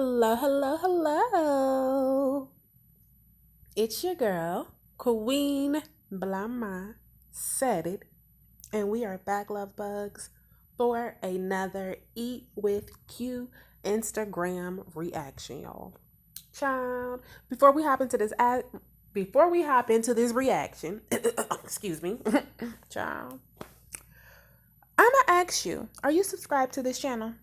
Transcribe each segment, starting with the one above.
Hello, hello, hello. It's your girl, Queen Blama. Said it. And we are back, love bugs, for another Eat with Q Instagram reaction, y'all. Child, before we hop into this reaction, excuse me, child, I'ma ask you, are you subscribed to this channel?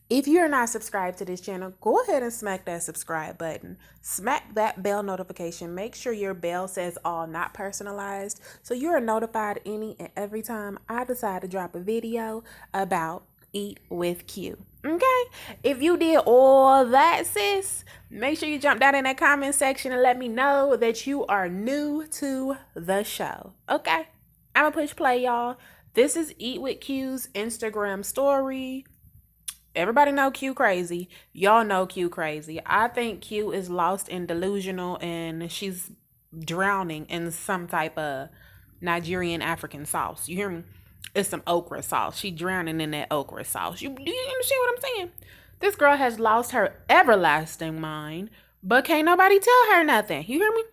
If you're not subscribed to this channel, go ahead and smack that subscribe button. Smack that bell notification. Make sure your bell says all, not personalized, so you are notified any and every time I decide to drop a video about Eat with Q. Okay? If you did all that, sis, make sure you jump down in that comment section and let me know that you are new to the show. Okay? I'ma push play, y'all. This is Eat with Q's Instagram story. Everybody know Q crazy. Y'all know Q crazy. I think Q is lost in delusional and she's drowning in some type of Nigerian African sauce. You hear me? It's some okra sauce. She drowning in that okra sauce. Do you understand what I'm saying? This girl has lost her everlasting mind, but can't nobody tell her nothing. You hear me?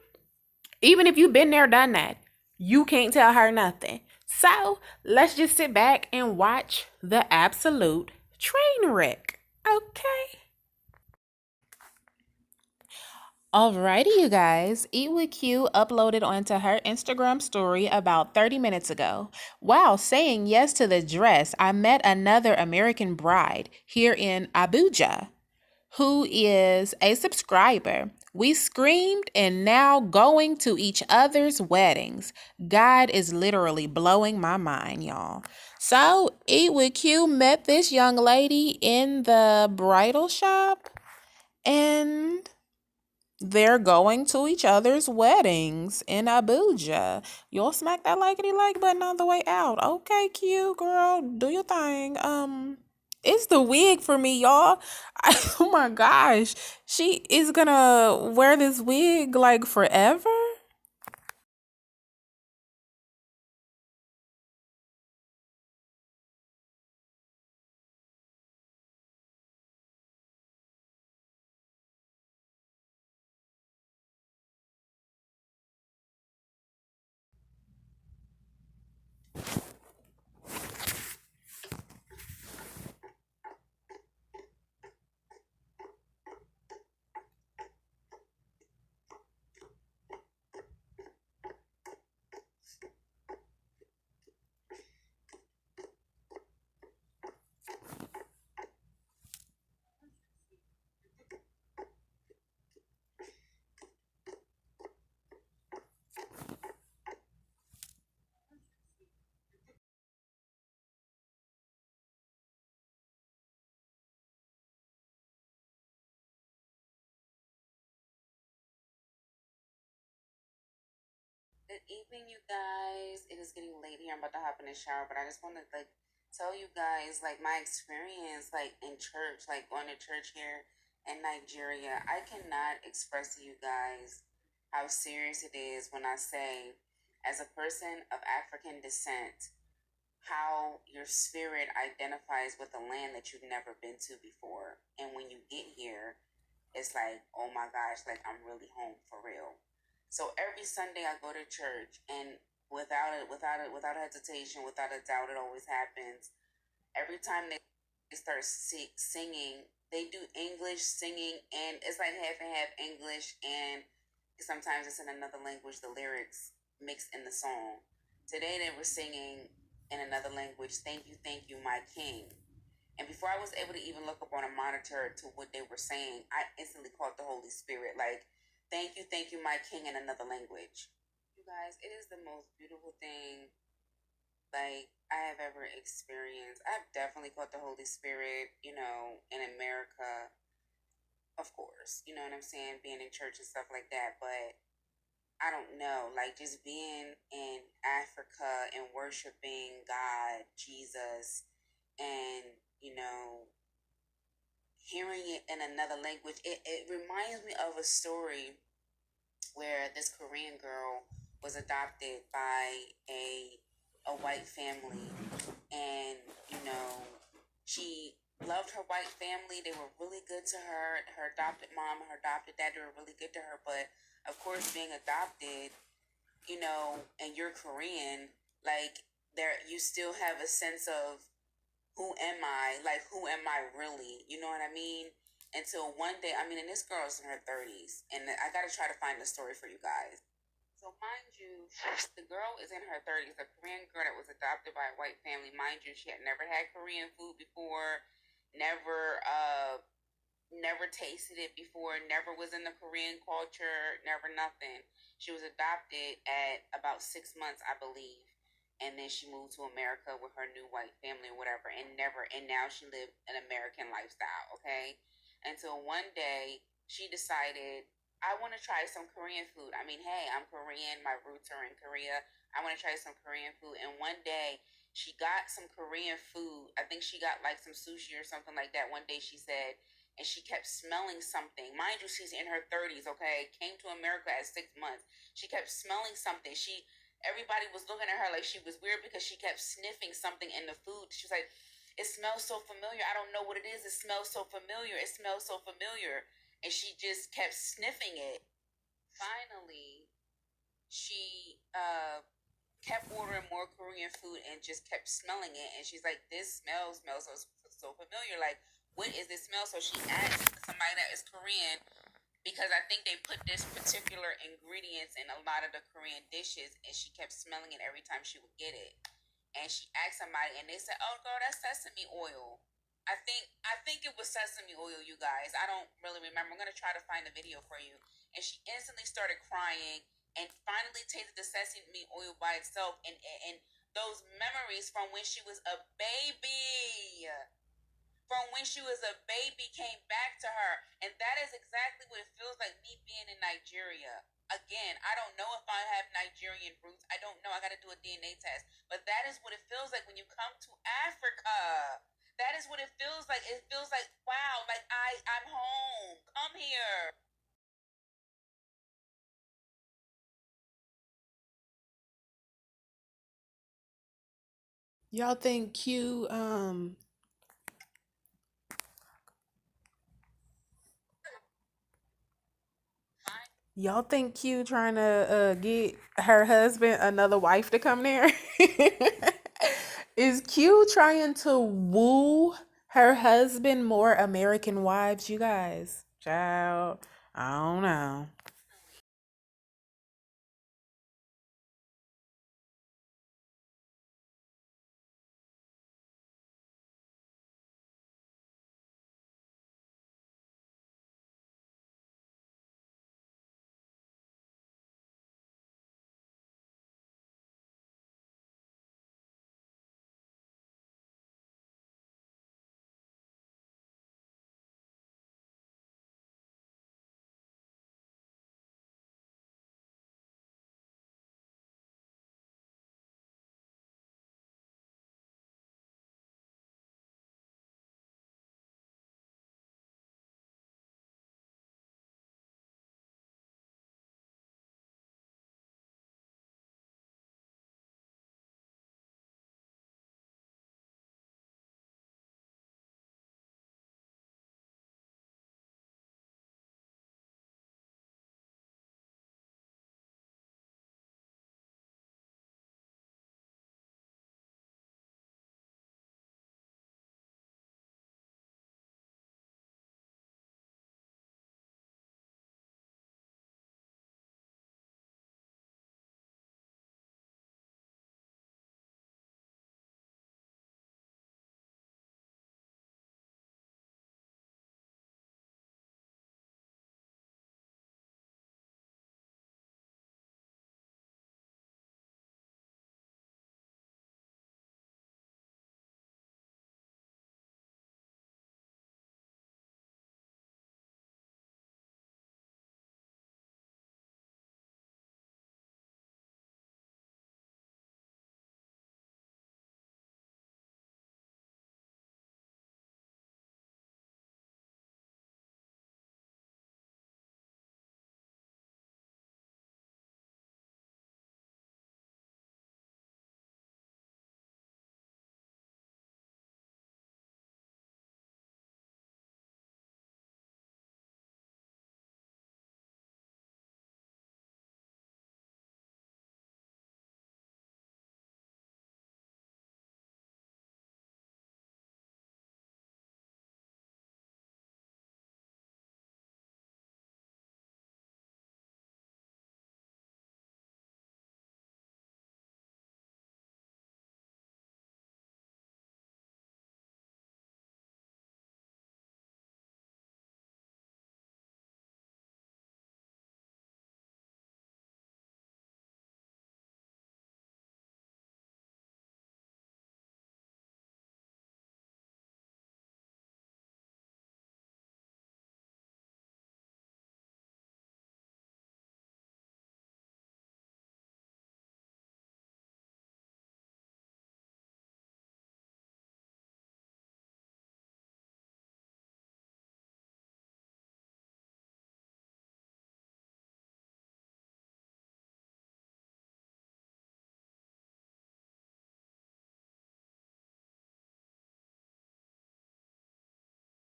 Even if you've been there, done that, you can't tell her nothing. So let's just sit back and watch the absolute train wreck. Okay. Alrighty, you guys. Eat with Q uploaded onto her Instagram story about 30 minutes ago. While saying yes to the dress, I met another American bride here in Abuja who is a subscriber. We screamed and now going to each other's weddings. God is literally blowing my mind, y'all. So, Eat with Q met this young lady in the bridal shop and they're going to each other's weddings in Abuja. You'll smack that likety-like button on the way out. Okay, cute girl, do your thing. It's the wig for me, y'all. Oh my gosh, she is gonna wear this wig like forever. Good evening, you guys. It is getting late here. I'm about to hop in the shower, but I just want to tell you guys my experience in church, going to church here in Nigeria. I cannot express to you guys how serious it is when I say, as a person of African descent, how your spirit identifies with a land that you've never been to before, and when you get here, it's like, oh my gosh, I'm really home for real. So every Sunday I go to church, and without hesitation, without a doubt, it always happens. Every time they start singing, they do English singing, and it's like half and half English, and sometimes it's in another language. The lyrics mixed in the song. Today they were singing in another language, thank you, my king." And before I was able to even look up on a monitor to what they were saying, I instantly caught the Holy Spirit. Thank you, my king, in another language. You guys, it is the most beautiful thing I have ever experienced. I've definitely caught the Holy Spirit, in America, of course. You know what I'm saying? Being in church and stuff like that. But I don't know, just being in Africa and worshiping God, Jesus, and, hearing it in another language, it reminds me of a story where this Korean girl was adopted by a white family, and she loved her white family. They were really good to her. Her adopted mom and her adopted dad, they were really good to her. But of course, being adopted, and you're Korean, like there, you still have a sense of who am I? Like, who am I really? You know what I mean? Until one day, I mean, and this girl's in her 30s, and I gotta try to find the story for you guys. So, mind you, the girl is in her 30s, a Korean girl that was adopted by a white family. Mind you, she had never had Korean food before, never, never tasted it before, never was in the Korean culture, never nothing. She was adopted at about 6 months, I believe. And then she moved to America with her new white family or whatever, and now she lived an American lifestyle, okay? Until one day she decided, I want to try some Korean food. I mean, hey, I'm Korean, my roots are in Korea. I want to try some Korean food. And one day she got some Korean food. I think she got like some sushi or something like that. One day she said, and she kept smelling something. Mind you, she's in her 30s, okay? Came to America at 6 months. She kept smelling something. Everybody was looking at her like she was weird because she kept sniffing something in the food. She was like, it smells so familiar. I don't know what it is. It smells so familiar. It smells so familiar. And she just kept sniffing it. Finally, she kept ordering more Korean food and just kept smelling it. And she's like, this smells so familiar. Like, what is this smell? So she asked somebody that is Korean, because I think they put this particular ingredients in a lot of the Korean dishes, and she kept smelling it every time she would get it. And she asked somebody, and they said, "Oh, girl, that's sesame oil." I think it was sesame oil, you guys. I don't really remember. I'm gonna try to find the video for you. And she instantly started crying, and finally tasted the sesame oil by itself, and those memories from when she was a baby, came back to her. And that is exactly what it feels like me being in Nigeria. Again, I don't know if I have Nigerian roots. I don't know. I got to do a DNA test. But that is what it feels like when you come to Africa. That is what it feels like. It feels like, wow, like I'm home. Come here. Y'all think Q y'all think Q trying to get her husband another wife to come there? Is Q trying to woo her husband more American wives, you guys? Child, I don't know.